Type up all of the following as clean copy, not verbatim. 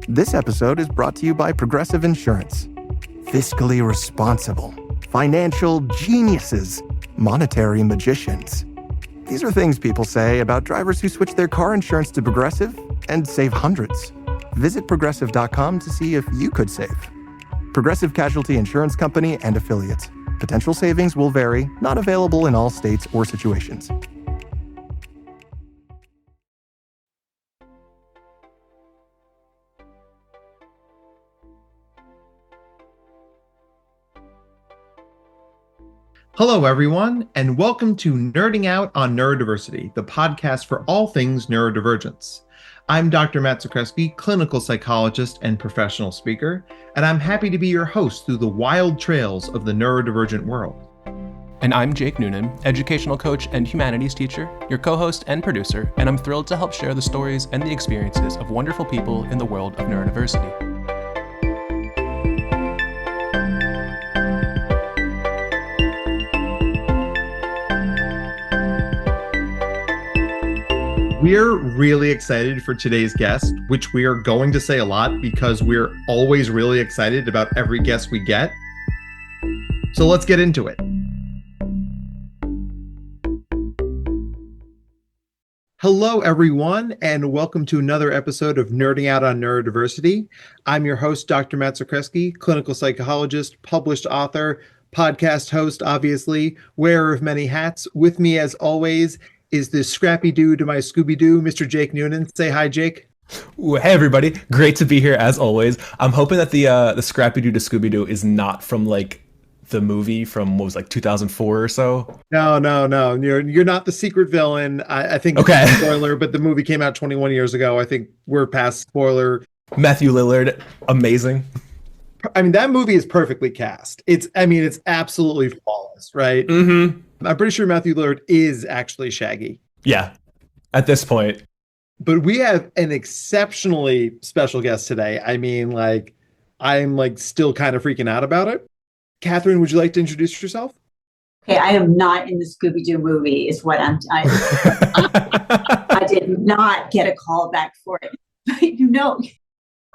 This episode is brought to you by Progressive Insurance. Fiscally responsible, financial geniuses, monetary magicians. These are things people say about drivers who switch their car insurance to Progressive and save hundreds. Visit progressive.com to see if you could save. Progressive Casualty Insurance Company and Affiliates. Potential savings will vary, not available in all states or situations. Hello, everyone, and welcome to Nerding Out on Neurodiversity, the podcast for all things neurodivergence. I'm Dr. Matt Zakreski, clinical psychologist and professional speaker, and I'm happy to be your host through the wild trails of the neurodivergent world. And I'm Jake Noonan, educational coach and humanities teacher, your co-host and producer, and I'm thrilled to help share the stories and the experiences of wonderful people in the world of neurodiversity. We're really excited for today's guest, which we are going to say a lot because we're always really excited about every guest we get. So let's get into it. Hello, everyone, and welcome to another episode of Nerding Out on Neurodiversity. I'm your host, Dr. Matt Zakreski, clinical psychologist, published author, podcast host, obviously, wearer of many hats. With me, as always, is the scrappy dude to my Scooby-Doo, Mr. Jake Noonan. Say hi, Jake. Ooh, hey, everybody. Great to be here, as always. I'm hoping that the scrappy dude to Scooby-Doo is not from, like, the movie from, what was, like, 2004 or so? No. You're not the secret villain. I think, okay. Spoiler, but the movie came out 21 years ago. I think we're past spoiler. Matthew Lillard, amazing. I mean, that movie is perfectly cast. It's absolutely flawless, right? Mm-hmm. I'm pretty sure Matthew Lillard is actually Shaggy. Yeah, at this point. But we have an exceptionally special guest today. I mean, like, I'm like still kind of freaking out about it. Kathryn, would you like to introduce yourself? Okay, I am not in the Scooby-Doo movie, is what I did not get a call back for it.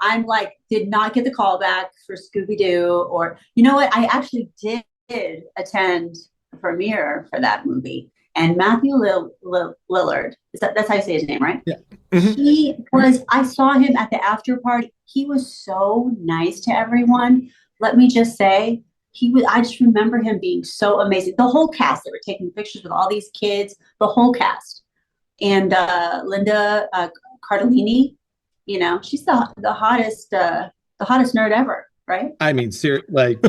I'm like, did not get the call back for Scooby-Doo, or, you know what? I actually did attend the premiere for that movie. And Matthew Lillard, that's how you say his name, right? Yeah. Mm-hmm. I saw him at the after party. He was so nice to everyone. Let me just say, I just remember him being so amazing. The whole cast, they were taking pictures with all these kids, the whole cast. And Linda Cardellini, you know, she's the hottest nerd ever, right? I mean, like,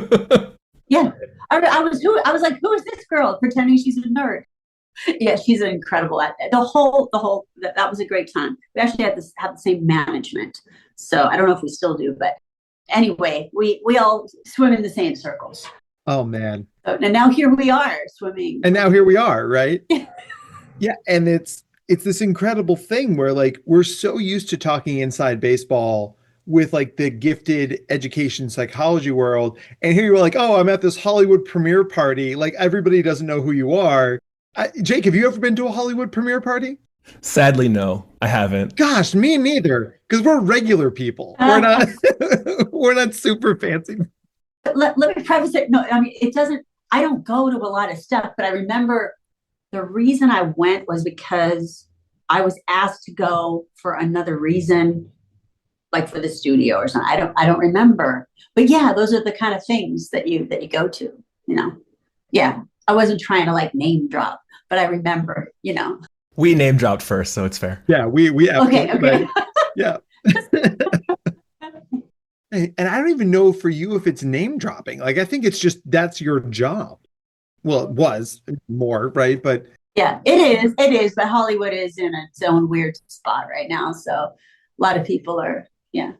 yeah. I was like, who is this girl pretending she's a nerd? Yeah, she's incredible at that. That was a great time. We actually have the same management, so I don't know if we still do, but anyway, we all swim in the same circles. Oh man! And now here we are swimming. And now here we are, right? Yeah, and it's this incredible thing where, like, we're so used to talking inside baseball with, like, the gifted education psychology world, and here you're like, oh, I'm at this Hollywood premiere party. Like, everybody doesn't know who you are. Jake, have you ever been to a Hollywood premiere party? Sadly, no, I haven't. Gosh, me neither, because we're regular people. We're not super fancy. Let me preface it. No, I mean, I don't go to a lot of stuff, but I remember the reason I went was because I was asked to go for another reason, like for the studio or something. I don't remember. But yeah, those are the kind of things that you go to, you know. Yeah. I wasn't trying to, like, name drop, but I remember, you know. We name dropped first, so it's fair. Yeah, we okay. Right? Yeah. And I don't even know for you if it's name dropping. Like, I think it's just that's your job. Well, it was more, right? But yeah, it is. But Hollywood is in its own weird spot right now, so a lot of people are, yeah.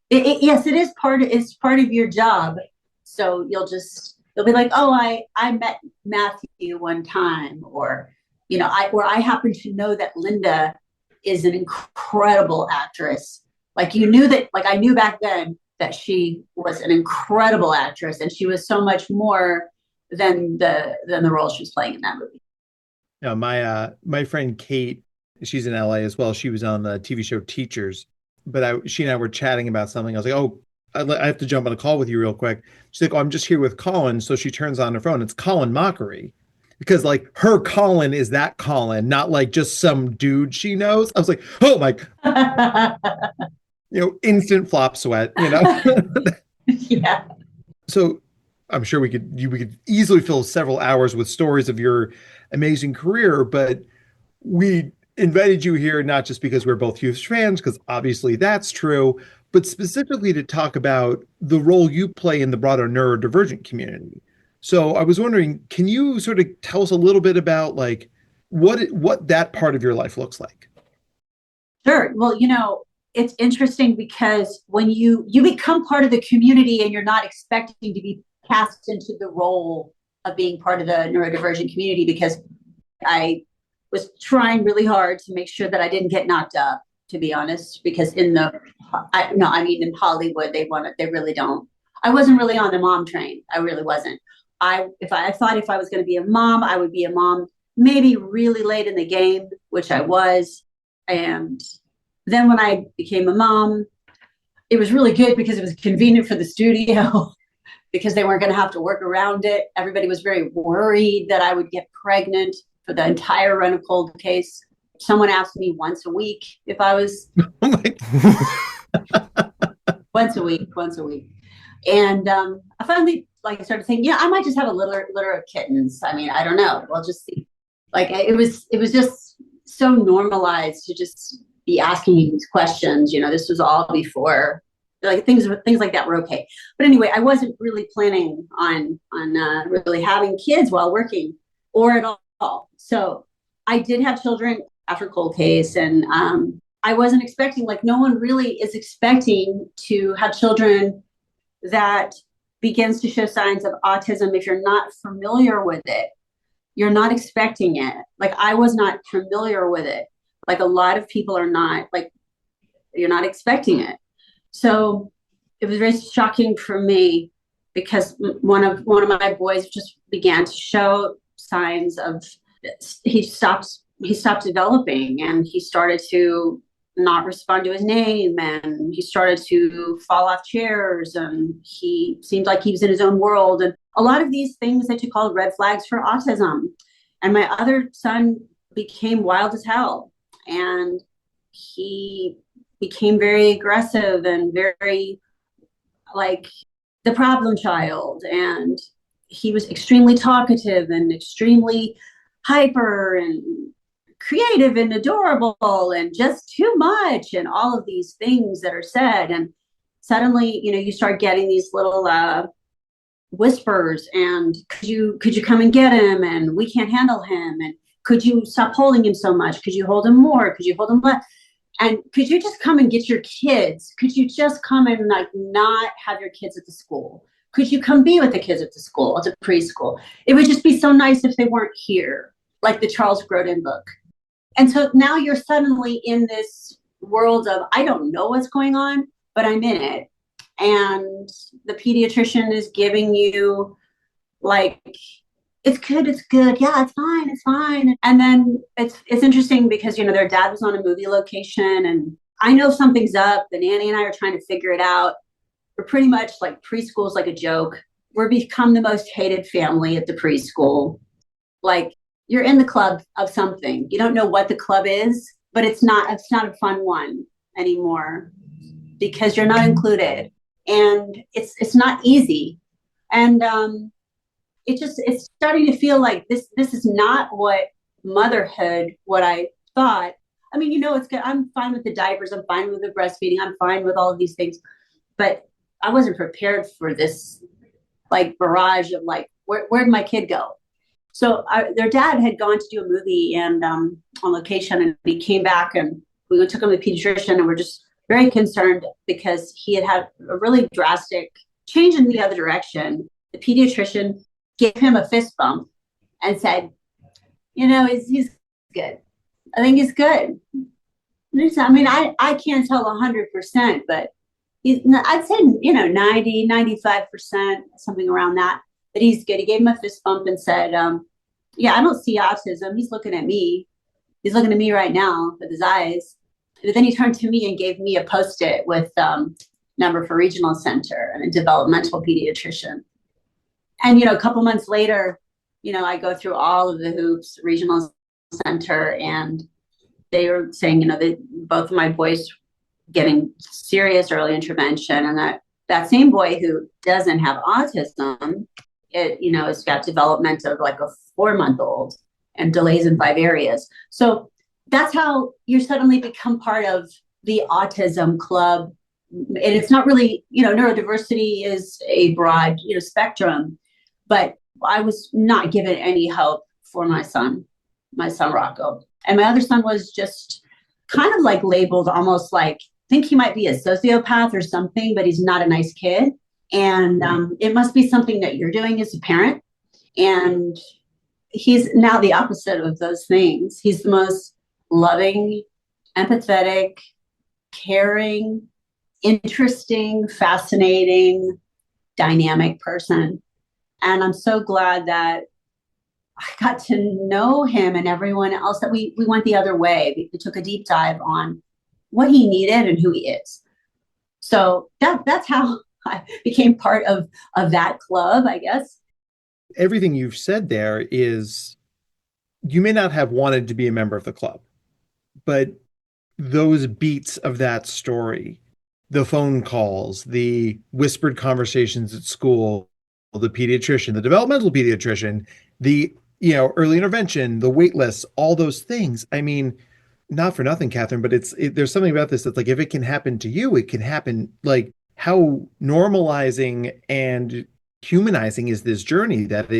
Yes, it is part of your job. So you'll be like, oh, I met Matthew one time, or, you know, I happen to know that Linda is an incredible actress. Like, you knew that, like, I knew back then that she was an incredible actress, and she was so much more than the role she was playing in that movie. My friend Kate, she's in LA as well. She was on the TV show Teachers, but she and I were chatting about something. I was like, oh, I have to jump on a call with you real quick. She's like, oh, I'm just here with Colin. So she turns on her phone. It's Colin Mockery. Because like her Colin is that Colin, not like just some dude she knows. I was like, oh my, instant flop sweat, Yeah. So I'm sure we could easily fill several hours with stories of your amazing career, but we invited you here not just because we're both huge fans, because obviously that's true, but specifically to talk about the role you play in the broader neurodivergent community. So I was wondering, can you sort of tell us a little bit about like what that part of your life looks like? Sure. Well, it's interesting because when you become part of the community and you're not expecting to be cast into the role of being part of the neurodivergent community, because I was trying really hard to make sure that I didn't get knocked up, to be honest, because in Hollywood, they really don't. I wasn't really on the mom train. I really wasn't. I thought if I was going to be a mom, I would be a mom maybe really late in the game, which I was. And then when I became a mom, it was really good because it was convenient for the studio because they weren't going to have to work around it. Everybody was very worried that I would get pregnant for the entire run of Cold Case. Someone asked me once a week if I was once a week. And I finally started thinking, I might just have a litter of kittens. I mean, I don't know. We'll just see. Like it was just so normalized to just be asking me these questions. This was all before things like that were okay. But anyway, I wasn't really planning on really having kids while working or at all. So I did have children after Cold Case, and I wasn't expecting, no one really is expecting to have children that begins to show signs of autism. If you're not familiar with it, you're not expecting it. I was not familiar with it. A lot of people are not, you're not expecting it. So it was very shocking for me because one of my boys just began to show signs of he stopped developing, and he started to not respond to his name, and he started to fall off chairs, and he seemed like he was in his own world, and a lot of these things that you call red flags for autism. And my other son became wild as hell, and he became very aggressive and very the problem child, and he was extremely talkative and extremely hyper and creative and adorable and just too much and all of these things that are said. And suddenly, you start getting these little whispers, and could you come and get him, and we can't handle him, and could you stop holding him so much, could you hold him more, could you hold him less, and could you just come and get your kids, could you just come and not have your kids at the school, could you come be with the kids at the school, at the preschool? It would just be so nice if they weren't here, like the Charles Grodin book. And so now you're suddenly in this world of, I don't know what's going on, but I'm in it. And the pediatrician is giving you it's good. Yeah, it's fine. And then it's interesting because, their dad was on a movie location, and I know something's up. The nanny and I are trying to figure it out. We're pretty much preschool is like a joke. We're become the most hated family at the preschool. You're in the club of something. You don't know what the club is, but it's not a fun one anymore because you're not included, and it's not easy. And it's starting to feel like this is not what motherhood, what I thought. I mean, it's good. I'm fine with the diapers. I'm fine with the breastfeeding. I'm fine with all of these things, but I wasn't prepared for this barrage of where'd my kid go? So their dad had gone to do a movie and on location, and he came back, and we took him to the pediatrician, and we're just very concerned because he had a really drastic change in the other direction. The pediatrician gave him a fist bump and said, he's good. I think he's good. I mean, I can't tell 100%, but I'd say, 90, 95%, something around that. But he's good. He gave him a fist bump and said, I don't see autism. He's looking at me. He's looking at me right now with his eyes. But then he turned to me and gave me a Post-it with number for regional center and a developmental pediatrician. And, a couple months later, I go through all of the hoops, regional center, and they were saying, that both of my boys getting serious early intervention, and that same boy who doesn't have autism, it's got development of like a 4-month-old and delays in 5 areas. So that's how you suddenly become part of the autism club. And it's not really, neurodiversity is a broad, spectrum, but I was not given any help for my son Rocco. And my other son was just kind of like labeled almost like, I think he might be a sociopath or something, but he's not a nice kid. And it must be something that you're doing as a parent. And he's now the opposite of those things. He's the most loving, empathetic, caring, interesting, fascinating, dynamic person. And I'm so glad that I got to know him and everyone else, that we went the other way. We took a deep dive on what he needed and who he is. So that's how I became part of that club, I guess. Everything you've said there is, you may not have wanted to be a member of the club, but those beats of that story, the phone calls, the whispered conversations at school, the pediatrician, the developmental pediatrician, the early intervention, the wait lists, all those things. I mean, not for nothing, Kathryn, but there's something about this that's like, if it can happen to you, it can happen. Like, how normalizing and humanizing is this journey, that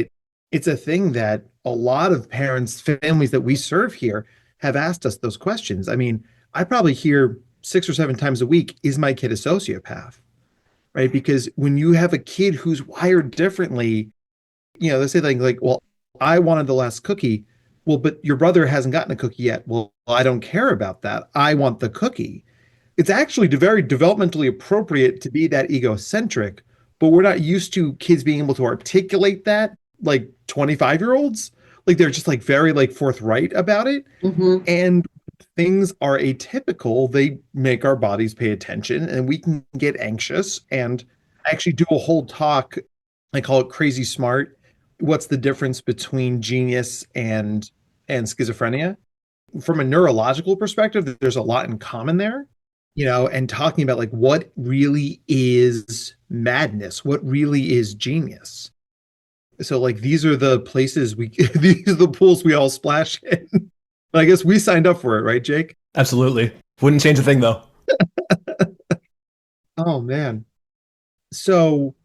it's a thing that a lot of parents, families that we serve here have asked us those questions. I mean, I probably hear 6 or 7 times a week, is my kid a sociopath? Right? Because when you have a kid who's wired differently, they say things like, well, I wanted the last cookie. Well, but your brother hasn't gotten a cookie yet. Well, I don't care about that. I want the cookie. It's actually very developmentally appropriate to be that egocentric, but we're not used to kids being able to articulate that like 25-year-olds. Like, they're just like very like forthright about it. Mm-hmm. And things are atypical. They make our bodies pay attention, and we can get anxious. And I actually do a whole talk. I call it Crazy Smart. What's the difference between genius and schizophrenia? From a neurological perspective, there's a lot in common there, and talking about like what really is madness, what really is genius. So like, these are the places these are the pools we all splash in. But I guess we signed up for it, right, Jake? Absolutely. Wouldn't change a thing though. Oh man. So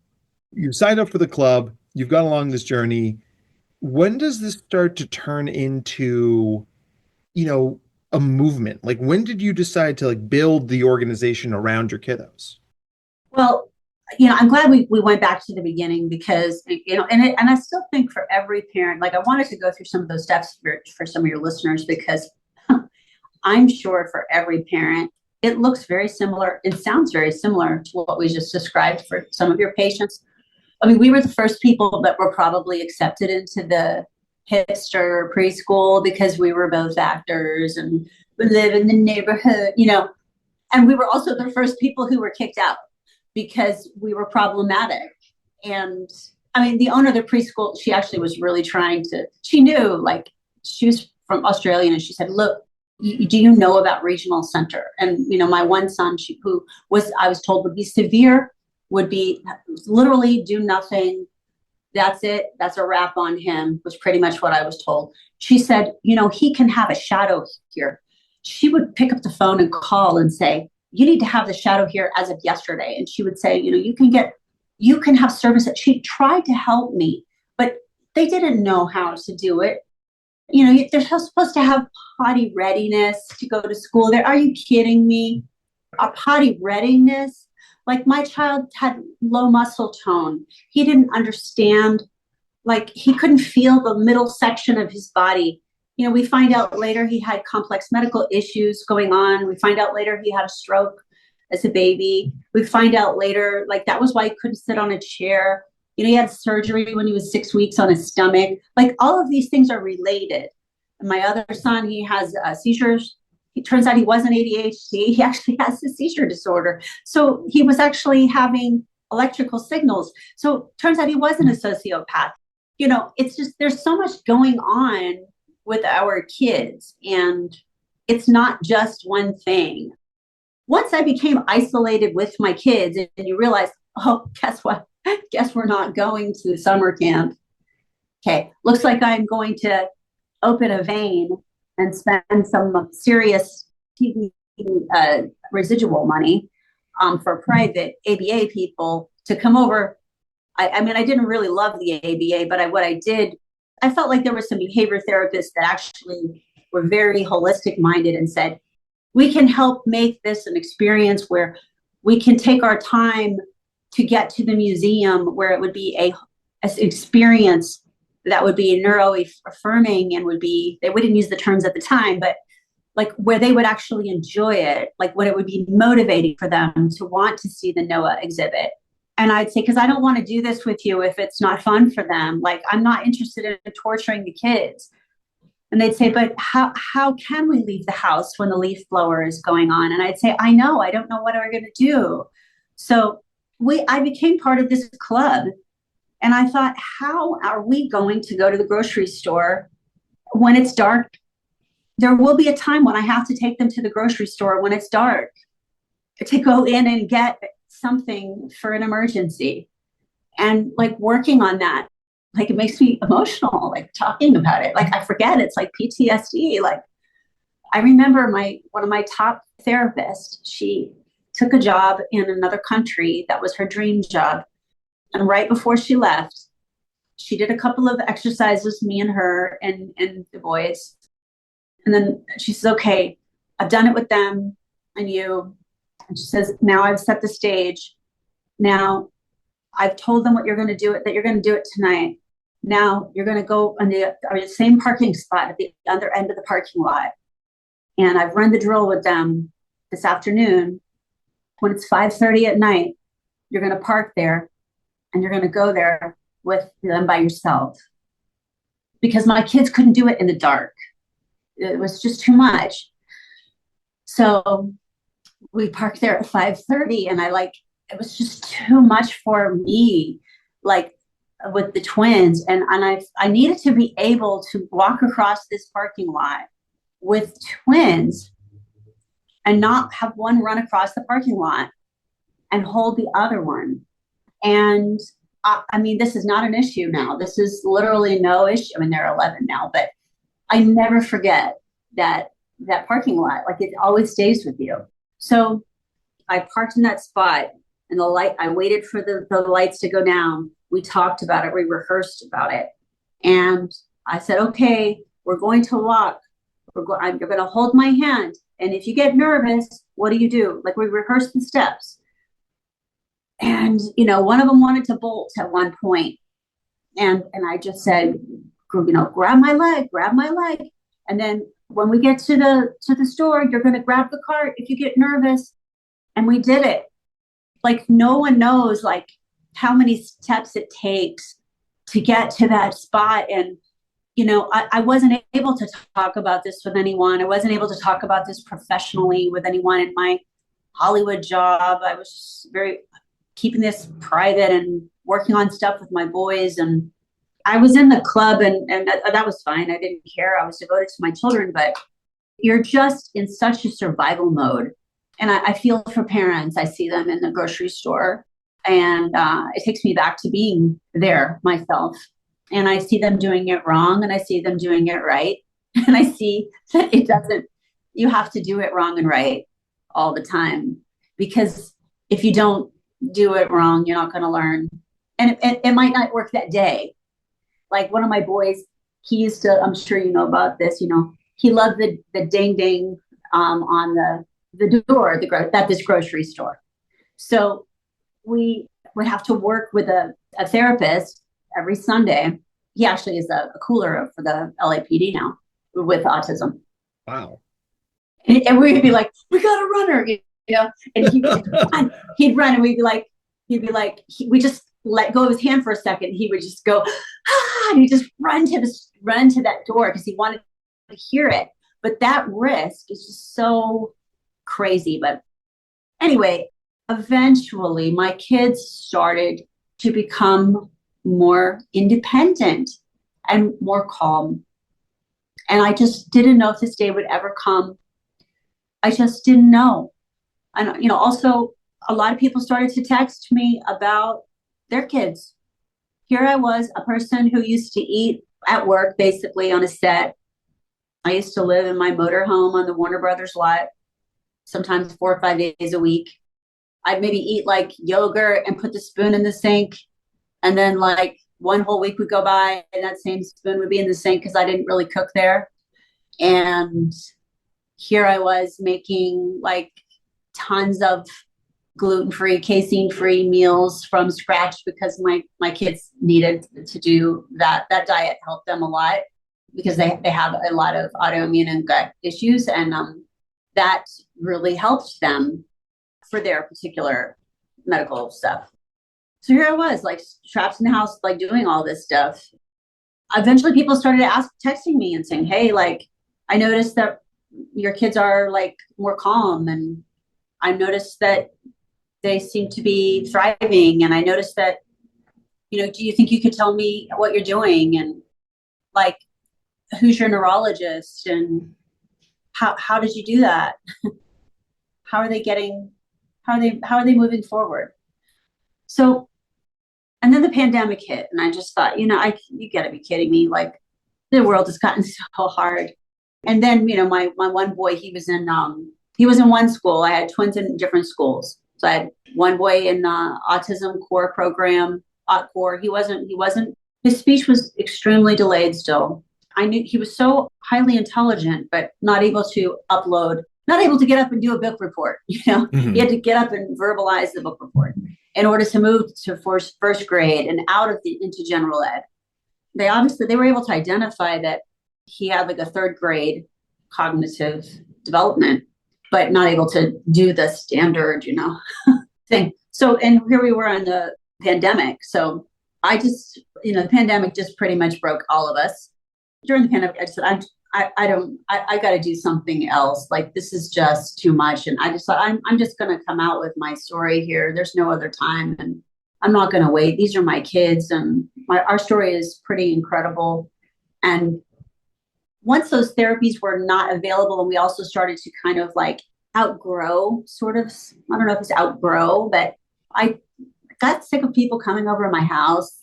you signed up for the club, you've gone along this journey. When does this start to turn into, a movement? Like, when did you decide to like build the organization around your kiddos? Well, I'm glad we went back to the beginning, because, and I still think for every parent, like, I wanted to go through some of those steps for some of your listeners, because I'm sure for every parent, it looks very similar. It sounds very similar to what we just described for some of your patients. I mean, we were the first people that were probably accepted into the hipster preschool, because we were both actors and we live in the neighborhood, and we were also the first people who were kicked out because we were problematic. And I mean, the owner of the preschool, she actually was really she knew, like, she was from Australia, and she said, look, do you know about regional center? And, my one son, I was told would be severe, would be literally do nothing. That's it. That's a wrap on him, was pretty much what I was told. She said, he can have a shadow here. She would pick up the phone and call and say, you need to have the shadow here as of yesterday. And she would say, you can have service. She tried to help me, but they didn't know how to do it. They're supposed to have potty readiness to go to school. Are you kidding me? A potty readiness? Like, my child had low muscle tone. He didn't understand, like, he couldn't feel the middle section of his body. We find out later he had complex medical issues going on. We find out later he had a stroke as a baby. We find out later, like, that was why he couldn't sit on a chair. He had surgery when he was 6 weeks on his stomach. Like, all of these things are related. And my other son, he has seizures It turns out he wasn't ADHD. He actually has a seizure disorder. So he was actually having electrical signals. So it turns out he wasn't a sociopath. It's just, there's so much going on with our kids, and it's not just one thing. Once I became isolated with my kids, and you realize, oh, guess what? Guess we're not going to summer camp. Okay, looks like I'm going to open a vein and spend some serious TV residual money for private ABA people to come over. I mean, I didn't really love the ABA, but what I did, I felt like there were some behavior therapists that actually were very holistic minded and said, we can help make this an experience where we can take our time to get to the museum, where it would be an experience that would be neuro affirming and they wouldn't use the terms at the time, but like where they would actually enjoy it, like what it would be motivating for them to want to see the NOAA exhibit. And I'd say, because I don't want to do this with you if it's not fun for them. Like, I'm not interested in torturing the kids. And they'd say, but how can we leave the house when the leaf blower is going on? And I'd say, I know, I don't know what we're going to do. So I became part of this club. And I thought, how are we going to go to the grocery store when it's dark? There will be a time when I have to take them to the grocery store when it's dark to go in and get something for an emergency. And like working on that, like it makes me emotional, like talking about it. Like I forget, it's like PTSD. Like I remember one of my top therapists, she took a job in another country that was her dream job. And right before she left, she did a couple of exercises, me and her and the boys. And then she says, okay, I've done it with them and you. And she says, now I've set the stage. Now I've told them what you're going to do, that you're going to do it tonight. Now you're going to go on the same parking spot at the other end of the parking lot. And I've run the drill with them this afternoon. When it's 5:30 at night, you're going to park there and you're going to go there with them by yourself. Because my kids couldn't do it in the dark. It was just too much. So we parked there at 5:30 and it was just too much for me, like with the twins. And I needed to be able to walk across this parking lot with twins and not have one run across the parking lot and hold the other one. And I mean, this is not an issue now. This is literally no issue. I mean, they're 11 now, but I never forget that parking lot. Like it always stays with you. So I parked in that spot and I waited for the lights to go down. We talked about it. We rehearsed about it. And I said, okay, we're going to walk. You're going to hold my hand. And if you get nervous, what do? Like we rehearsed the steps. And, one of them wanted to bolt at one point. And I just said, grab my leg. And then when we get to the store, you're going to grab the cart if you get nervous. And we did it. Like no one knows like how many steps it takes to get to that spot. And, I wasn't able to talk about this with anyone. I wasn't able to talk about this professionally with anyone in my Hollywood job. I was just very keeping this private and working on stuff with my boys. And I was in the club and that was fine. I didn't care. I was devoted to my children, but you're just in such a survival mode. And I feel for parents. I see them in the grocery store and it takes me back to being there myself. And I see them doing it wrong and I see them doing it right. And I see that you have to do it wrong and right all the time, because if you don't do it wrong, you're not going to learn. And it might not work that day. Like one of my boys, he used to, I'm sure you know about this, he loved the ding ding on the door at this grocery store. So we would have to work with a therapist every Sunday. He actually is a cooler for the LAPD now with autism. Wow. And we'd be like, we got a runner, and he'd run and we'd be like, we just let go of his hand for a second. He would just go, and he'd just run to that door because he wanted to hear it. But that risk is just so crazy. But anyway, eventually my kids started to become more independent and more calm. And I just didn't know if this day would ever come. I just didn't know. And, also a lot of people started to text me about their kids. Here I was, a person who used to eat at work, basically on a set. I used to live in my motorhome on the Warner Brothers lot, sometimes 4 or 5 days a week. I'd maybe eat like yogurt and put the spoon in the sink. And then like one whole week would go by and that same spoon would be in the sink because I didn't really cook there. And here I was making like tons of gluten-free, casein-free meals from scratch because my kids needed to do that. That diet helped them a lot because they have a lot of autoimmune and gut issues. And that really helped them for their particular medical stuff. So here I was, like trapped in the house, like doing all this stuff. Eventually people started texting me and saying, hey, like, I noticed that your kids are like more calm, and I noticed that they seem to be thriving. And I noticed that, do you think you could tell me what you're doing? And like, who's your neurologist? And how did you do that? How are they moving forward? So, and then the pandemic hit, and I just thought, you gotta be kidding me. Like, the world has gotten so hard. And then, my one boy, he was in one school. I had twins in different schools. So I had one boy in autism core program, core. He wasn't, his speech was extremely delayed still. I knew he was so highly intelligent, but not able to get up and do a book report. Mm-hmm. He had to get up and verbalize the book report in order to move to first grade and into general ed. They were able to identify that he had like a third grade cognitive development, but not able to do the standard, thing. So, and here we were on the pandemic. So I just, the pandemic just pretty much broke all of us. During the pandemic, I just said, I got to do something else. Like, this is just too much. And I just thought, I'm just going to come out with my story here. There's no other time. And I'm not going to wait. These are my kids. And our story is pretty incredible. And once those therapies were not available, and we also started to kind of like outgrow, sort of, I don't know if it's outgrow, but I got sick of people coming over to my house.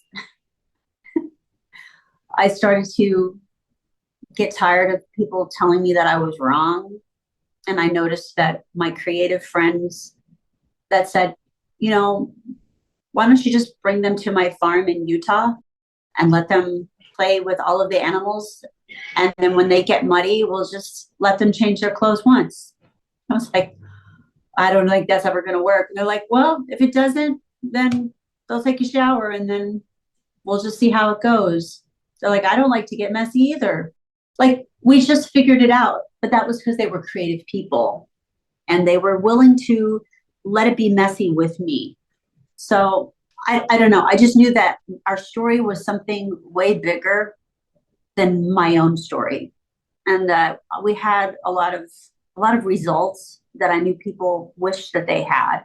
I started to get tired of people telling me that I was wrong. And I noticed that my creative friends that said, why don't you just bring them to my farm in Utah and let them play with all of the animals? And then when they get muddy, we'll just let them change their clothes once. I was like, I don't think that's ever going to work. And they're like, well, if it doesn't, then they'll take a shower and then we'll just see how it goes. They're like, I don't like to get messy either. Like, we just figured it out. But that was because they were creative people and they were willing to let it be messy with me. So I don't know. I just knew that our story was something way bigger than my own story. And that we had a lot of results that I knew people wished that they had.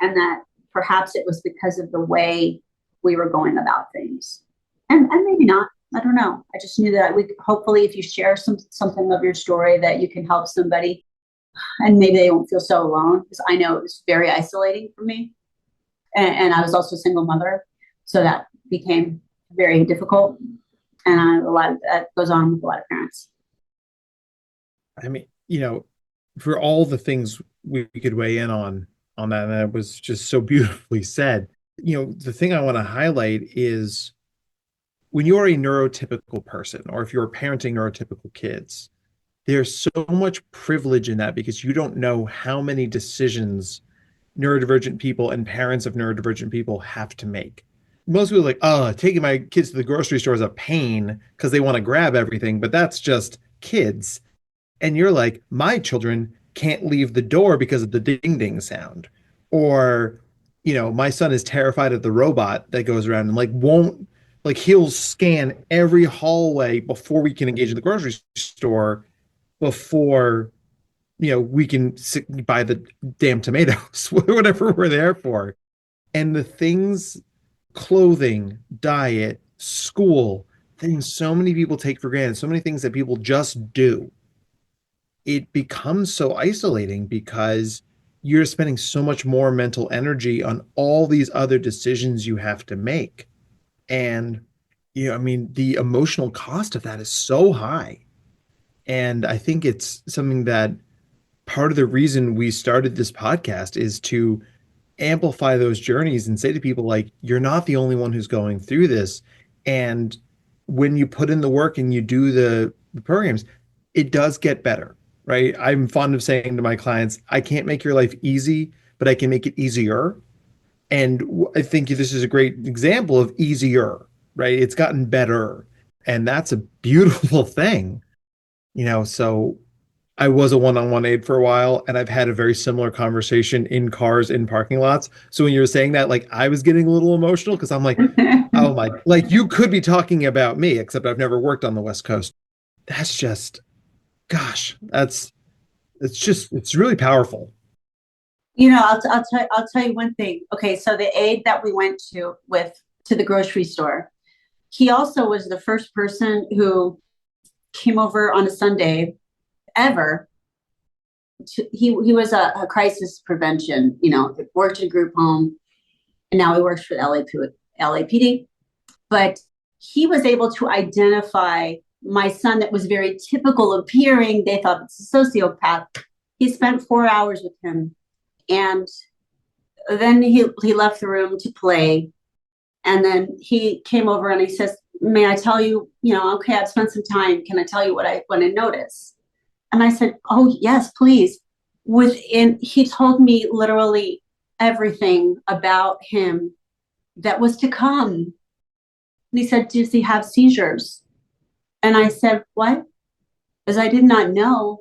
And that perhaps it was because of the way we were going about things. And maybe not. I don't know. I just knew that hopefully if you share something of your story, that you can help somebody and maybe they won't feel so alone, because I know it was very isolating for me. And I was also a single mother. So that became very difficult. And a lot of that goes on with a lot of parents. I mean, for all the things we could weigh in on that, and that was just so beautifully said. The thing I want to highlight is when you're a neurotypical person, or if you're parenting neurotypical kids, there's so much privilege in that because you don't know how many decisions neurodivergent people and parents of neurodivergent people have to make. Most people are like, taking my kids to the grocery store is a pain because they want to grab everything, but that's just kids. And you're like, my children can't leave the door because of the ding ding sound. Or, my son is terrified of the robot that goes around and he'll scan every hallway before we can engage in the grocery store before, we can buy the damn tomatoes, whatever we're there for. And the things, clothing, diet, school, things so many people take for granted, so many things that people just do, it becomes so isolating because you're spending so much more mental energy on all these other decisions you have to make. And, I mean, the emotional cost of that is so high. And I think it's something that part of the reason we started this podcast is to amplify those journeys and say to people, like, you're not the only one who's going through this. And when you put in the work and you do the programs, it does get better, right? I'm fond of saying to my clients, I can't make your life easy, but I can make it easier. And I think this is a great example of easier, right? It's gotten better. And that's a beautiful thing, so I was a one-on-one aide for a while, and I've had a very similar conversation in cars, in parking lots. So when you were saying that, like, I was getting a little emotional because I'm like, oh my, like, you could be talking about me, except I've never worked on the West Coast. That's just, gosh, it's really powerful. I'll tell you one thing. Okay, so the aide that we went to the grocery store, he also was the first person who came over on a Sunday ever. He was a crisis prevention, worked in a group home, and now he works for the LAPD. But he was able to identify my son that was very typical appearing. They thought it's a sociopath. He spent 4 hours with him, and then he left the room to play. And then he came over and he says, may I tell you, okay, I've spent some time. Can I tell you what I notice? And I said, oh, yes, please. He told me literally everything about him that was to come. And he said, does he have seizures? And I said, what? Because I did not know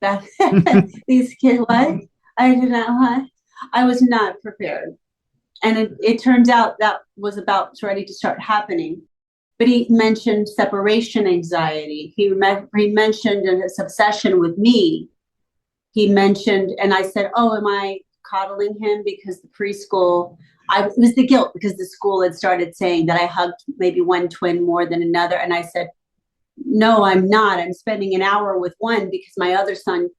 that these kids, what? I did not, what? I was not prepared. And it turns out that was about ready to start happening. But he mentioned separation anxiety. He mentioned his obsession with me. He mentioned, and I said, oh, am I coddling him because the preschool, it was the guilt because the school had started saying that I hugged maybe one twin more than another. And I said, no, I'm not. I'm spending an hour with one because my other son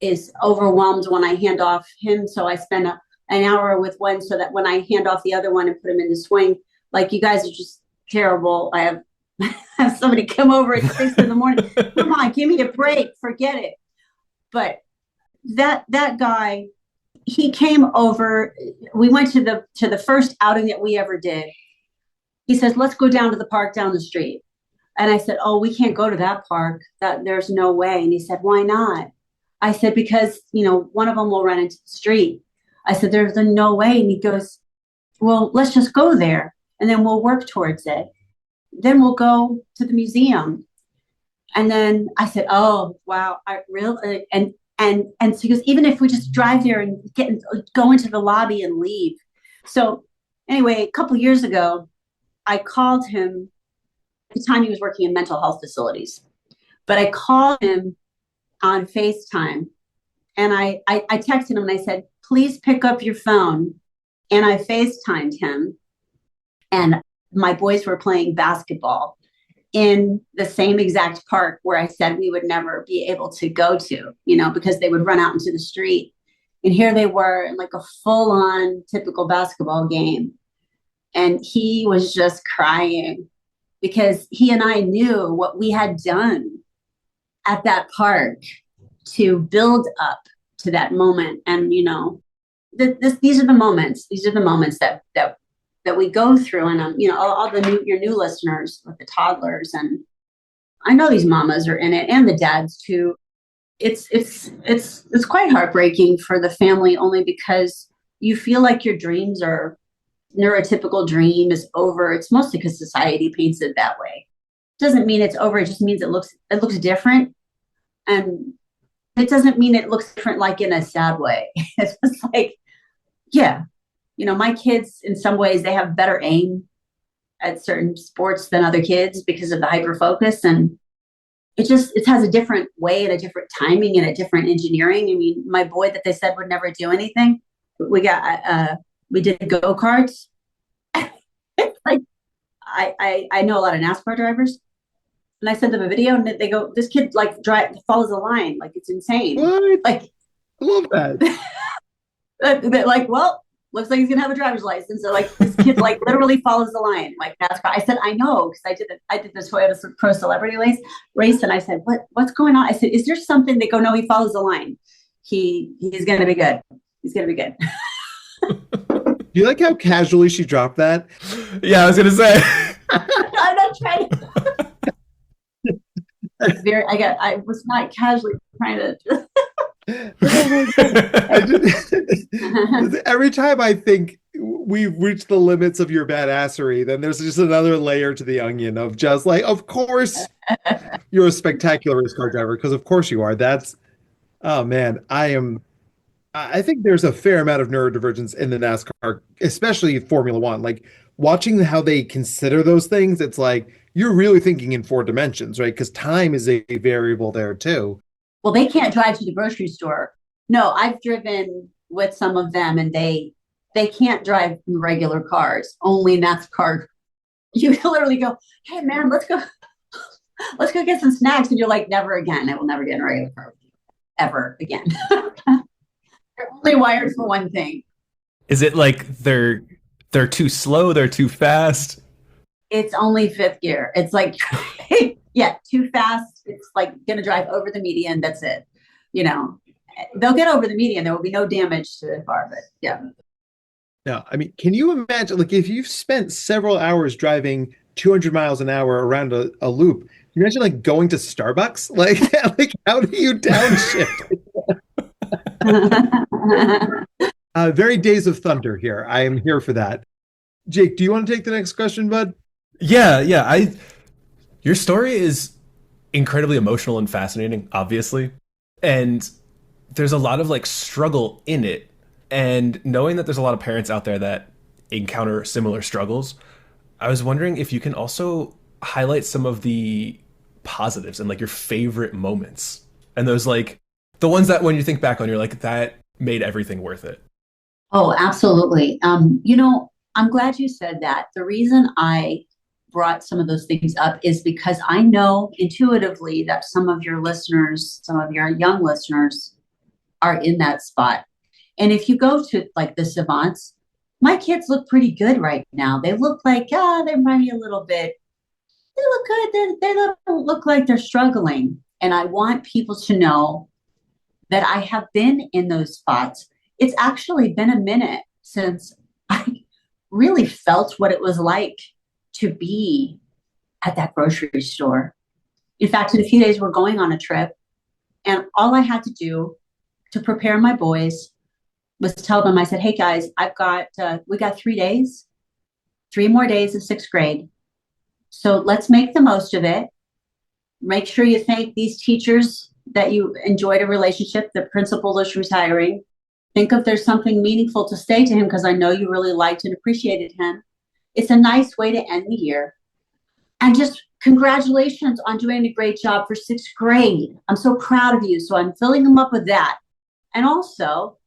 is overwhelmed when I hand off him. So I spend an hour with one so that when I hand off the other one and put him in the swing, like, you guys are just terrible. I have somebody come over at 6 a.m. Come on, give me a break. Forget it. But that guy, he came over. We went to the first outing that we ever did. He says, let's go down to the park down the street. And I said, oh, we can't go to that park. There's no way. And he said, why not? I said, because, one of them will run into the street. I said, there's no way. And he goes, well, let's just go there and then we'll work towards it. Then we'll go to the museum. And then I said, oh, wow, I really, and so he goes, even if we just drive there and go into the lobby and leave. So anyway, a couple of years ago, I called him. At the time he was working in mental health facilities, but I called him on FaceTime and I texted him and I said, please pick up your phone. And I FaceTimed him, and my boys were playing basketball in the same exact park where I said we would never be able to go to, because they would run out into the street. And here they were in like a full-on typical basketball game. And he was just crying because he and I knew what we had done at that park to build up to that moment. And, these are the moments that we go through. And, all your new listeners with the toddlers, and I know these mamas are in it and the dads too. It's quite heartbreaking for the family, only because you feel like your dreams are neurotypical dream is over. It's mostly because society paints it that way. It doesn't mean it's over. It just means it looks different. And it doesn't mean it looks different, like in a sad way. It's just like, yeah, my kids, in some ways, they have better aim at certain sports than other kids because of the hyper focus. And it has a different way and a different timing and a different engineering. I mean, my boy that they said would never do anything, we did go-karts. Like I know a lot of NASCAR drivers, and I sent them a video, and they go, "This kid like follows the line, like it's insane." What? Like, I love that. they're like, well, looks like he's gonna have a driver's license. So like this kid like literally follows the line, like NASCAR. I said, I know, because I did the Toyota Pro Celebrity race, and I said, what's going on? I said, is there something? They go, no, he follows the line. He's gonna be good. He's gonna be good. Do you like how casually she dropped that? Yeah, I was gonna say. I'm not trying to. I was not casually trying to. Every time I think we've reached the limits of your badassery, then there's just another layer to the onion of just like, of course you're a spectacular race car driver, because of course you are. Oh man, I think there's a fair amount of neurodivergence in the NASCAR, especially Formula One. Like watching how they consider those things, it's like you're really thinking in 4 dimensions, right? Because time is a variable there too. Well, they can't drive to the grocery store. No, I've driven with some of them, and they can't drive regular cars, only NASCAR. You literally go, hey man, let's go get some snacks. And you're like, never again. I will never get in a regular car ever again. They're only wired for one thing. Is it like they're too slow, they're too fast? It's only 5th gear. It's like, yeah, too fast. It's like gonna drive over the median. That's it. You know, they'll get over the median. There will be no damage to the car, but yeah. No, I mean, can you imagine, like, if you've spent several hours driving 200 miles an hour around a loop, can you imagine, like, going to Starbucks? Like how do you downshift? Very Days of Thunder here. I am here for that. Jake, do you want to take the next question, bud? Yeah. Your story is incredibly emotional and fascinating, obviously. And there's a lot of like struggle in it. And knowing that there's a lot of parents out there that encounter similar struggles, I was wondering if you can also highlight some of the positives and like your favorite moments. And those like the ones that when you think back on, you're like, that made everything worth it. Oh, absolutely. I'm glad you said that. The reason I brought some of those things up is because I know intuitively that some of your listeners, some of your young listeners are in that spot. And if you go to like the Savants, my kids look pretty good right now. They look like, they remind me a little bit. They look good. They don't look like they're struggling. And I want people to know that I have been in those spots. It's actually been a minute since I really felt what it was like to be at that grocery store. In fact, in a few days, we're going on a trip. And all I had to do to prepare my boys was tell them, I said, hey guys, we got 3 days, 3 more days of 6th grade. So let's make the most of it. Make sure you thank these teachers that you enjoyed a relationship. The principal is retiring. Think if there's something meaningful to say to him, because I know you really liked and appreciated him. It's a nice way to end the year. And just congratulations on doing a great job for 6th grade. I'm so proud of you. So I'm filling them up with that. And also,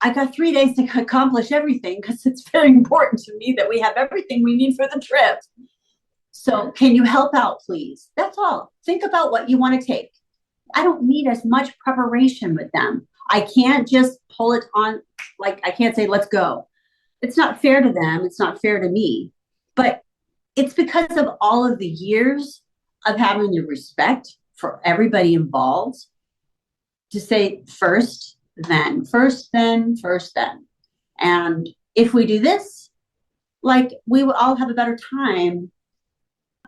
I got 3 days to accomplish everything, because it's very important to me that we have everything we need for the trip. So can you help out, please? That's all. Think about what you want to take. I don't need as much preparation with them. I can't just pull it on, like I can't say, let's go. It's not fair to them. It's not fair to me. But it's because of all of the years of having the respect for everybody involved to say first, then, first, then, first, then. And if we do this, like we will all have a better time.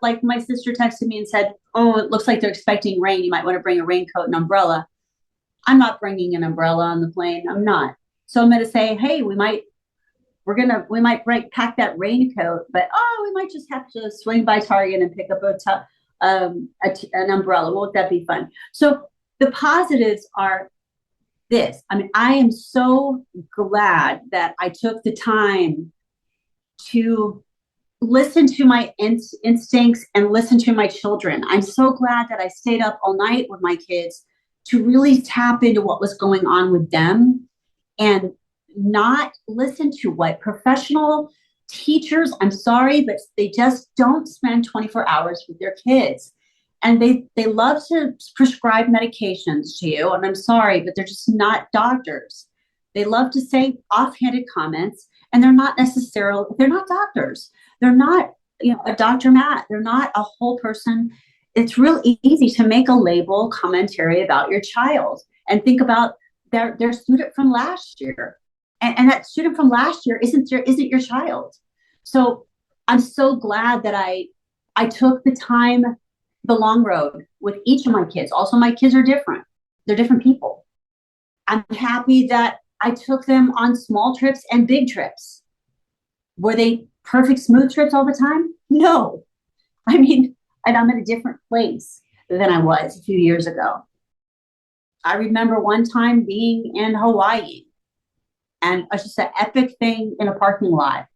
Like my sister texted me and said, oh, it looks like they're expecting rain. You might want to bring a raincoat and umbrella. I'm not bringing an umbrella on the plane. I'm not. So I'm going to say, hey, we might pack that raincoat, but we might just have to swing by Target and pick up an umbrella. Won't that be fun? So the positives are this. I mean, I am so glad that I took the time to listen to my instincts and listen to my children. I'm so glad that I stayed up all night with my kids to really tap into what was going on with them and not listen to what professional teachers, I'm sorry, but they just don't spend 24 hours with their kids. And they love to prescribe medications to you. And I'm sorry, but they're just not doctors. They love to say offhanded comments, and they're not doctors. They're not, a Dr. Matt. They're not a whole person. It's real easy to make a label commentary about your child and think about their student from last year. And that student from last year isn't your child. So I'm so glad that I took the time, the long road with each of my kids. Also, my kids are different. They're different people. I'm happy that I took them on small trips and big trips. Were they perfect smooth trips all the time? No. I mean, and I'm in a different place than I was a few years ago. I remember one time being in Hawaii, and it was just an epic thing in a parking lot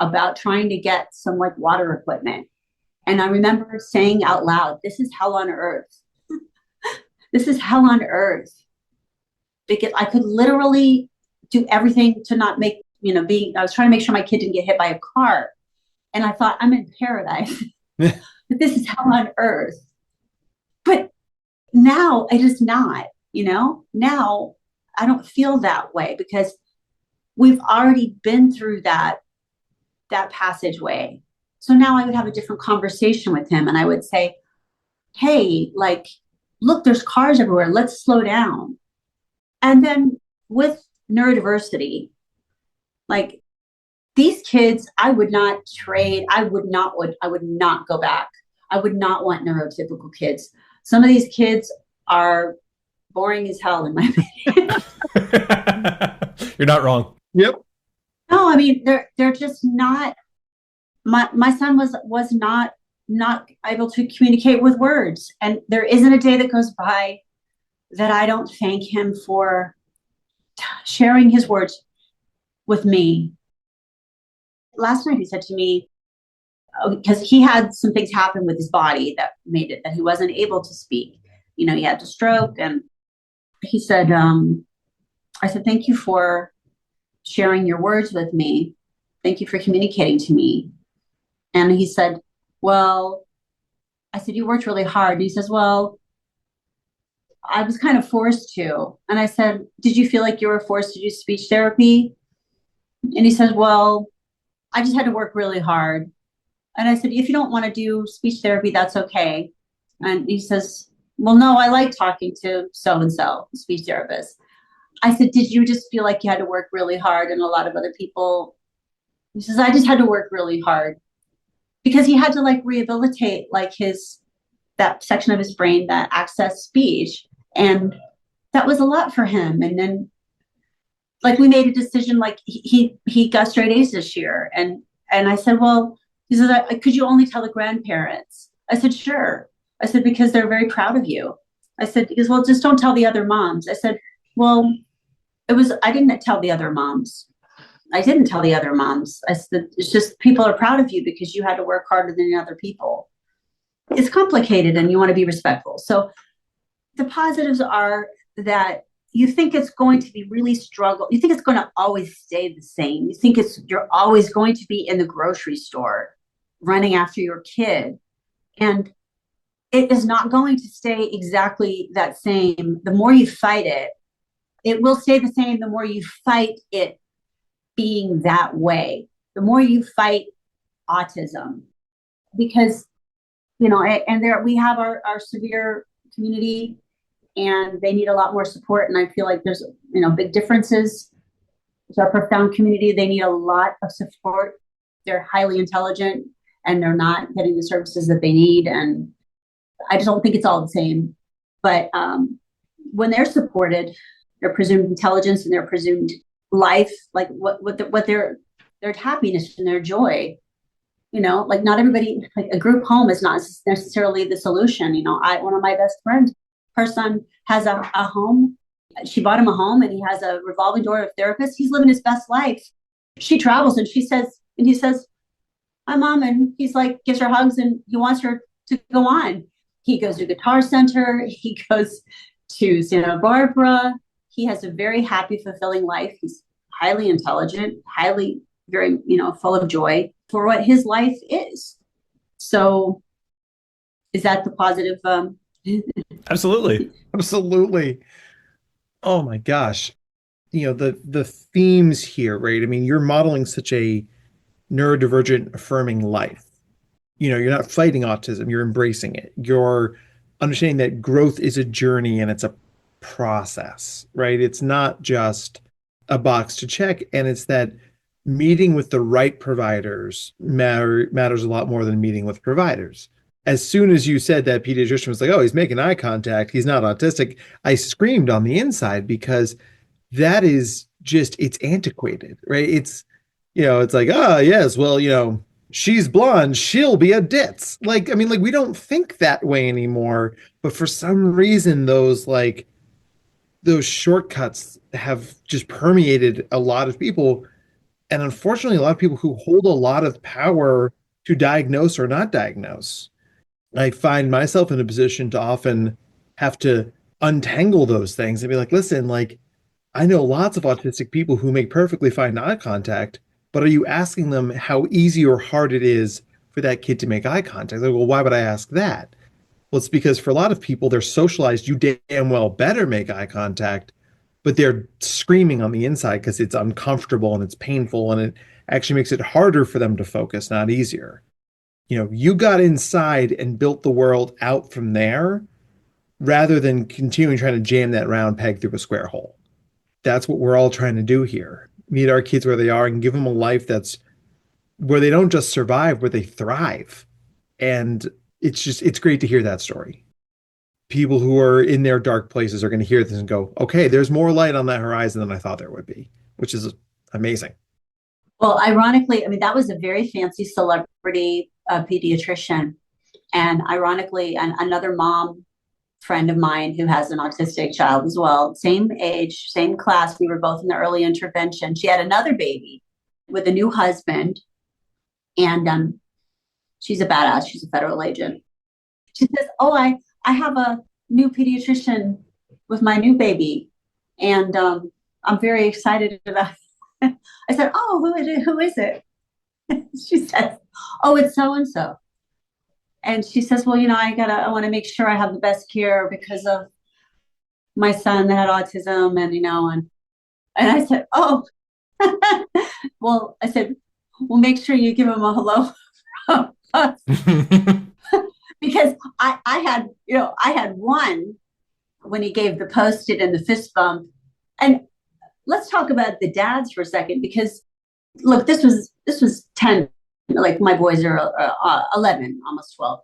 about trying to get some water equipment. And I remember saying out loud, this is hell on earth. This is hell on earth. Because I could literally do everything to not make, I was trying to make sure my kid didn't get hit by a car. And I thought, I'm in paradise. But this is hell on earth. But now it is not, now I don't feel that way because we've already been through that passageway. So now I would have a different conversation with him and I would say, hey, look, there's cars everywhere. Let's slow down. And then with neurodiversity, these kids, I would not trade. I would not go back. I would not want neurotypical kids. Some of these kids are boring as hell in my opinion. You're not wrong. Yep. No, I mean, they're just not, my son was not able to communicate with words. And there isn't a day that goes by that I don't thank him for sharing his words with me. Last night he said to me, because he had some things happen with his body that made it that he wasn't able to speak. He had a stroke, and he said, I said, thank you for sharing your words with me. Thank you for communicating to me. And he said, well, I said, you worked really hard. And he says, well, I was kind of forced to. And I said, did you feel like you were forced to do speech therapy? And he says, well, I just had to work really hard. And I said, if you don't want to do speech therapy, that's okay. And he says, well, no, I like talking to so-and-so, speech therapist. I said, did you just feel like you had to work really hard and a lot of other people? He says, I just had to work really hard because he had to rehabilitate that section of his brain that accessed speech. And that was a lot for him. And then we made a decision, he got straight A's this year. And I said, well, he says, could you only tell the grandparents? I said, sure. I said, because they're very proud of you. I said, because, well, just don't tell the other moms. I said, well, I didn't tell the other moms. I didn't tell the other moms. I said, it's just people are proud of you because you had to work harder than other people. It's complicated and you want to be respectful. So the positives are that you think it's going to be really struggle. You think it's going to always stay the same. You think you're always going to be in the grocery store running after your kid. And it is not going to stay exactly that same. The more you fight it, it will stay the same. The more you fight it being that way, the more you fight autism, because, and there we have our severe community and they need a lot more support. And I feel like there's, big differences. It's our profound community. They need a lot of support. They're highly intelligent and they're not getting the services that they need. And I just don't think it's all the same. But when they're supported, their presumed intelligence and their presumed life, what their happiness and their joy, not everybody, a group home is not necessarily the solution. One of my best friends, her son has a home. She bought him a home and he has a revolving door of therapists. He's living his best life. She travels and he says, hi mom. And he's like, gives her hugs and he wants her to go on. He goes to Guitar Center. He goes to Santa Barbara. He has a very happy, fulfilling life. He's highly intelligent, highly, very, full of joy for what his life is. So is that the positive? Absolutely. Absolutely. Oh my gosh. The themes here, right? I mean, you're modeling such a neurodivergent affirming life. You're not fighting autism, you're embracing it. You're understanding that growth is a journey and it's a process, right? It's not just a box to check. And it's that meeting with the right providers matters a lot more than meeting with providers. As soon as you said that pediatrician was like, oh, he's making eye contact, he's not autistic, I screamed on the inside because that is just, it's antiquated, right? It's like, oh, yes, well, she's blonde, she'll be a ditz. Like, I mean, like we don't think that way anymore, but for some reason, those shortcuts have just permeated a lot of people. And unfortunately, a lot of people who hold a lot of power to diagnose or not diagnose. I find myself in a position to often have to untangle those things and be like, listen, like, I know lots of autistic people who make perfectly fine eye contact, but are you asking them how easy or hard it is for that kid to make eye contact? Like, well, why would I ask that? Well, it's because for a lot of people, they're socialized, you damn well better make eye contact, but they're screaming on the inside because it's uncomfortable and it's painful and it actually makes it harder for them to focus, not easier. You got inside and built the world out from there rather than continuing trying to jam that round peg through a square hole. That's what we're all trying to do here. Meet our kids where they are and give them a life that's where they don't just survive, where they thrive. And it's great to hear that story. People who are in their dark places are going to hear this and go, okay, there's more light on that horizon than I thought there would be, which is amazing. Well, ironically, I mean, that was a very fancy celebrity pediatrician. And ironically, another mom friend of mine who has an autistic child as well, same age, same class. We were both in the early intervention. She had another baby with a new husband. And she's a badass. She's a federal agent. She says, oh, I have a new pediatrician with my new baby. And I'm very excited about it. I said, oh, who is it? Who is it? She says, oh, it's so-and-so. And she says, well, I want to make sure I have the best care because of my son that had autism and I said, oh, well, I said, well, make sure you give him a hello from us. Because I had one when he gave the Post-it and the fist bump. And let's talk about the dads for a second, because look, this was 10, like my boys are 11, almost 12.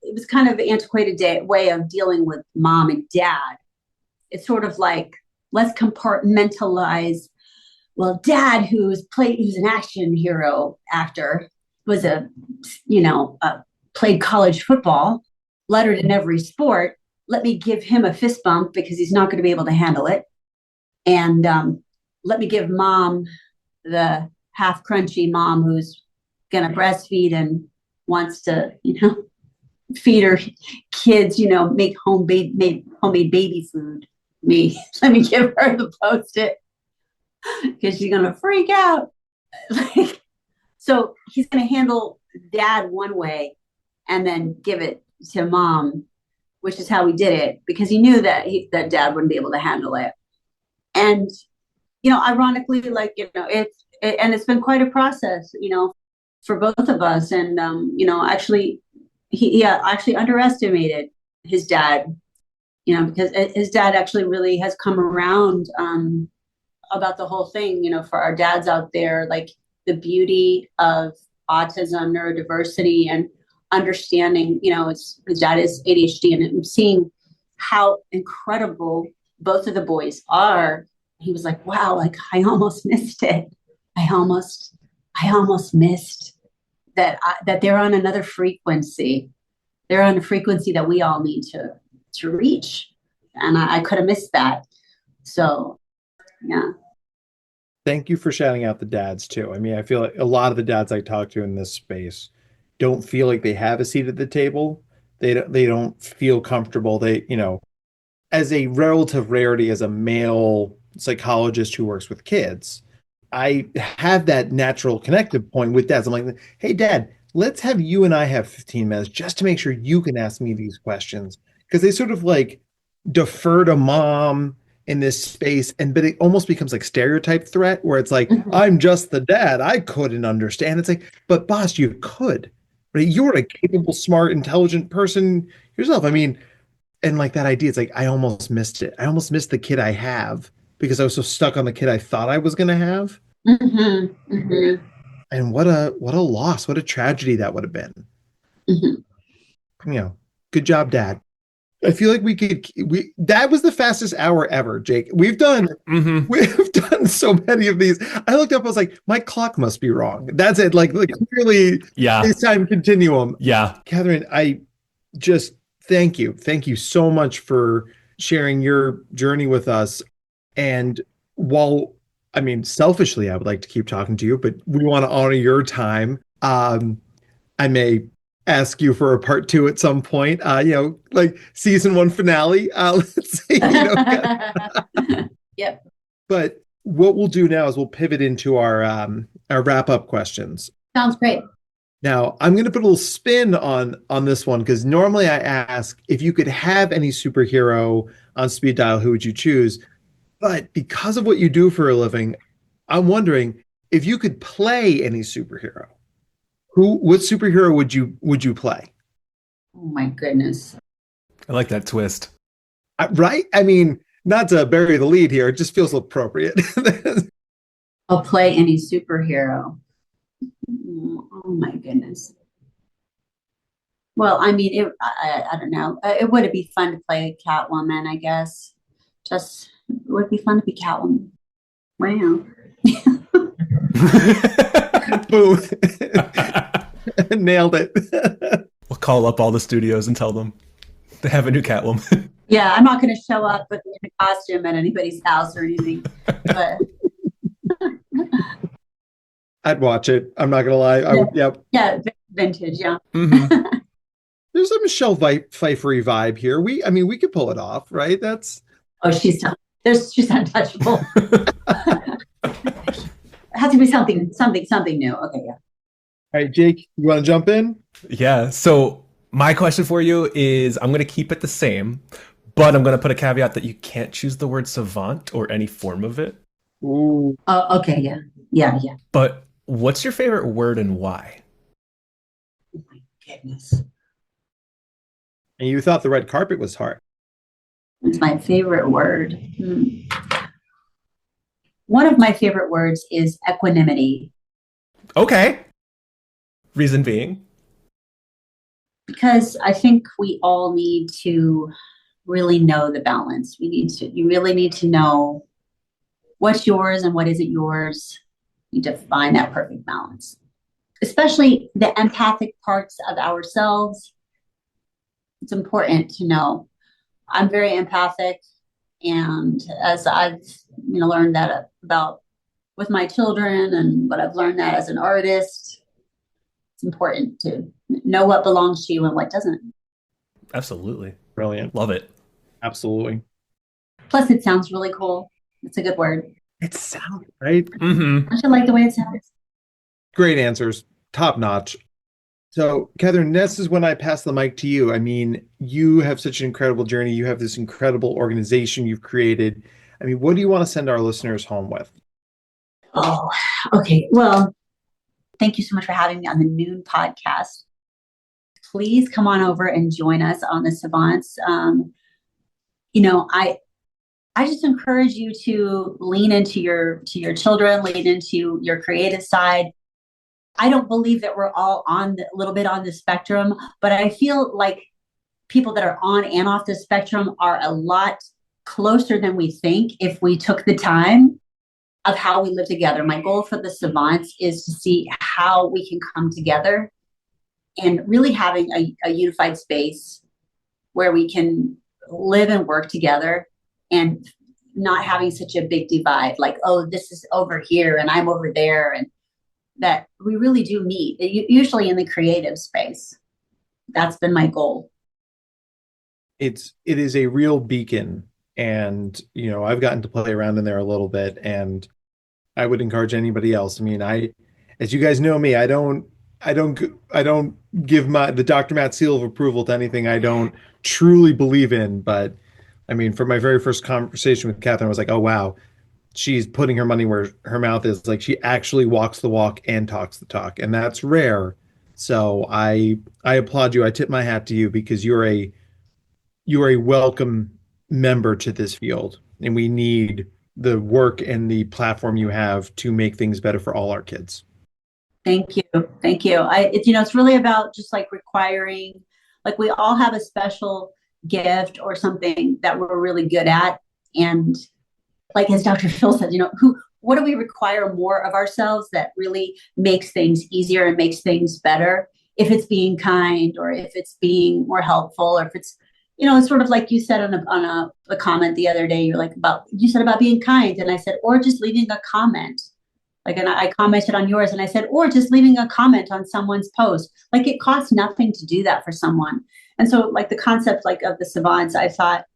It was kind of an antiquated way of dealing with mom and dad. It's sort of like, let's compartmentalize. Well, dad, who's an action hero actor, was played college football, lettered in every sport. Let me give him a fist bump because he's not going to be able to handle it. And let me give mom, the half crunchy mom who's going to breastfeed and wants to, feed her kids, make homemade baby food. Let me give her the Post-it because she's going to freak out. So he's going to handle dad one way and then give it to mom, which is how we did it, because he knew that that dad wouldn't be able to handle it. And, ironically, it's been quite a process, for both of us. And, actually, he actually underestimated his dad, because his dad actually really has come around about the whole thing, for our dads out there, like the beauty of autism, neurodiversity, and understanding, his dad is ADHD, and seeing how incredible both of the boys are. He was like, wow, like I almost missed it. I almost missed that they're on another frequency. They're on a frequency that we all need to reach. And I could have missed that. So, yeah. Thank you for shouting out the dads too. I mean, I feel like a lot of the dads I talk to in this space don't feel like they have a seat at the table. They don't feel comfortable. As a relative rarity as a male psychologist who works with kids, I have that natural connective point with dads. I'm like, hey, dad, let's have you and I have 15 minutes just to make sure you can ask me these questions. Because they sort of like defer to mom in this space, but it almost becomes like stereotype threat where it's like, I'm just the dad. I couldn't understand. It's like, but boss, you could. Right? You're a capable, smart, intelligent person yourself. I mean, and like that idea, it's like I almost missed it. I almost missed the kid I have because I was so stuck on the kid I thought I was going to have. Mm-hmm. Mm-hmm. And what a loss, what a tragedy that would have been. Mm-hmm. Good job, Dad. I feel like that was the fastest hour ever, Jake. We've done so many of these. I looked up, I was like, my clock must be wrong. That's it. Like clearly, this time continuum. Yeah. Kathryn, I just thank you. Thank you so much for sharing your journey with us. And selfishly, I would like to keep talking to you, but we want to honor your time. I may ask you for a part 2 at some point, like season 1 finale. Let's see, Yep. But what we'll do now is we'll pivot into our wrap-up questions. Sounds great. Now, I'm going to put a little spin on this one because normally I ask if you could have any superhero on speed dial, who would you choose? But because of what you do for a living, I'm wondering if you could play any superhero. What superhero would you play? Oh my goodness. I like that twist. Right? I mean, not to bury the lead here, it just feels appropriate. I'll play any superhero. Oh my goodness. Well, I mean, I don't know. It would be fun to play Catwoman, I guess. It would be fun to be Catwoman. Wow. Boom. Nailed it. We'll call up all the studios and tell them they have a new Catwoman. Yeah, I'm not going to show up with a costume at anybody's house or anything. But I'd watch it. I'm not going to lie. Yeah, vintage, yeah. Mm-hmm. There's a Michelle Pfeiffer vibe here. We could pull it off, right? She's untouchable. It has to be something new. Okay, yeah. All right, Jake, you want to jump in? Yeah. So my question for you is, I'm going to keep it the same, but I'm going to put a caveat that you can't choose the word savant or any form of it. Ooh. Okay, yeah. Yeah. But what's your favorite word and why? Oh my goodness. And you thought the red carpet was hard. It's my favorite word. One of my favorite words is equanimity. Okay. Reason being? Because I think we all need to really know the balance. You really need to know what's yours and what isn't yours. You need to find that perfect balance. Especially the empathic parts of ourselves. It's important to know. I'm very empathic, and as I've learned that about with my children, and what I've learned that as an artist, it's important to know what belongs to you and what doesn't. Absolutely. Brilliant. Love it. Absolutely. Plus, it sounds really cool. It's a good word. It sounds right. Mm-hmm. I should like the way it sounds. Great answers. Top notch. So, Kathryn, this is when I pass the mic to you. I mean, you have such an incredible journey. You have this incredible organization you've created. I mean, what do you want to send our listeners home with? Oh, okay. Well, thank you so much for having me on the Noon podcast. Please come on over and join us on the Savants. I just encourage you to lean into your children, lean into your creative side. I don't believe that we're all a little bit on the spectrum, but I feel like people that are on and off the spectrum are a lot closer than we think if we took the time of how we live together. My goal for the Savants is to see how we can come together and really having a unified space where we can live and work together and not having such a big divide, like, oh, this is over here and I'm over there, and that we really do meet, usually in the creative space. That's been my goal. It is a real beacon, and I've gotten to play around in there a little bit, and I would encourage anybody else. I mean, as you guys know me, I don't give the Dr. Matt seal of approval to anything I don't truly believe in. But I mean, for my very first conversation with Kathryn, I was like, oh wow, she's putting her money where her mouth is. Like, she actually walks the walk and talks the talk, and that's rare. So I applaud you. I tip my hat to you, because you're a welcome member to this field, and we need the work and the platform you have to make things better for all our kids. Thank you. It's really about just like requiring, like, we all have a special gift or something that we're really good at. And like, as Dr. Phil said, what do we require more of ourselves that really makes things easier and makes things better? If it's being kind, or if it's being more helpful, or if it's, it's sort of like you said on a comment the other day, you said about being kind. And I said, or just leaving a comment. Like, and I commented on yours, and I said, or just leaving a comment on someone's post. Like, it costs nothing to do that for someone. And so, like, the concept, like, of the Savants, I thought,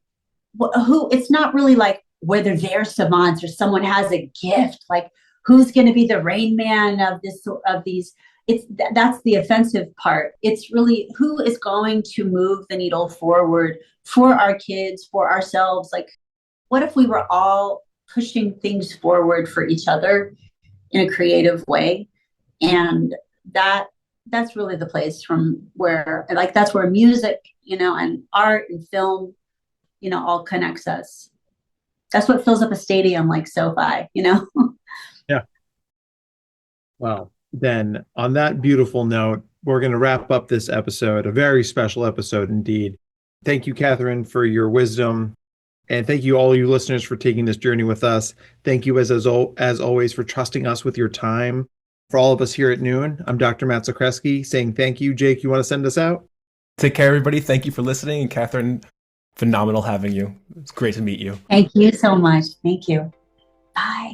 it's not really like whether they're savants or someone has a gift, like, who's going to be the Rain Man of these. That's the offensive part. It's really who is going to move the needle forward for our kids, for ourselves. Like, what if we were all pushing things forward for each other in a creative way? And that's really the place from where, like, that's where music, and art and film, all connects us. That's what fills up a stadium like SoFi, Yeah. Wow. Then on that beautiful note, we're going to wrap up this episode, a very special episode indeed. Thank you, Kathryn, for your wisdom. And thank you, all you listeners, for taking this journey with us. Thank you, as always, for trusting us with your time. For all of us here at Noon, I'm Dr. Matt Zakreski saying thank you. Jake, you want to send us out? Take care, everybody. Thank you for listening. And Kathryn, phenomenal having you. It's great to meet you. Thank you so much. Thank you. Bye.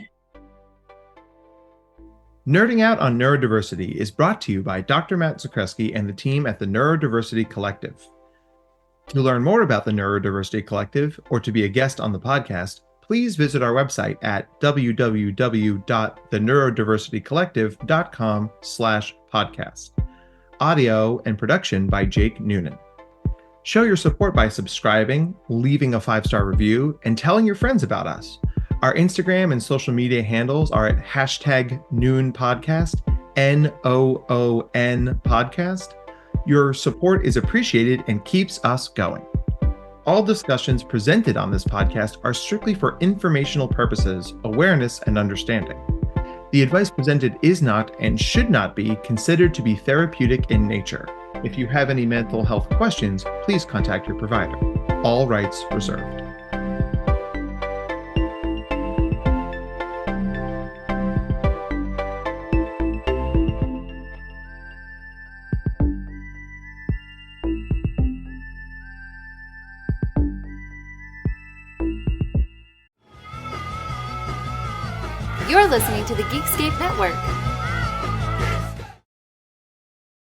Nerding Out on Neurodiversity is brought to you by Dr. Matt Zakreski and the team at the Neurodiversity Collective. To learn more about the Neurodiversity Collective, or to be a guest on the podcast, please visit our website at www.theneurodversitycollective.com/podcast. Audio and production by Jake Noonan. Show your support by subscribing, leaving a 5-star review, and telling your friends about us. Our Instagram and social media handles are at #NoonPodcast, NOON podcast. Your support is appreciated and keeps us going. All discussions presented on this podcast are strictly for informational purposes, awareness, and understanding. The advice presented is not and should not be considered to be therapeutic in nature. If you have any mental health questions, please contact your provider. All rights reserved. You're listening to the Geekscape Network.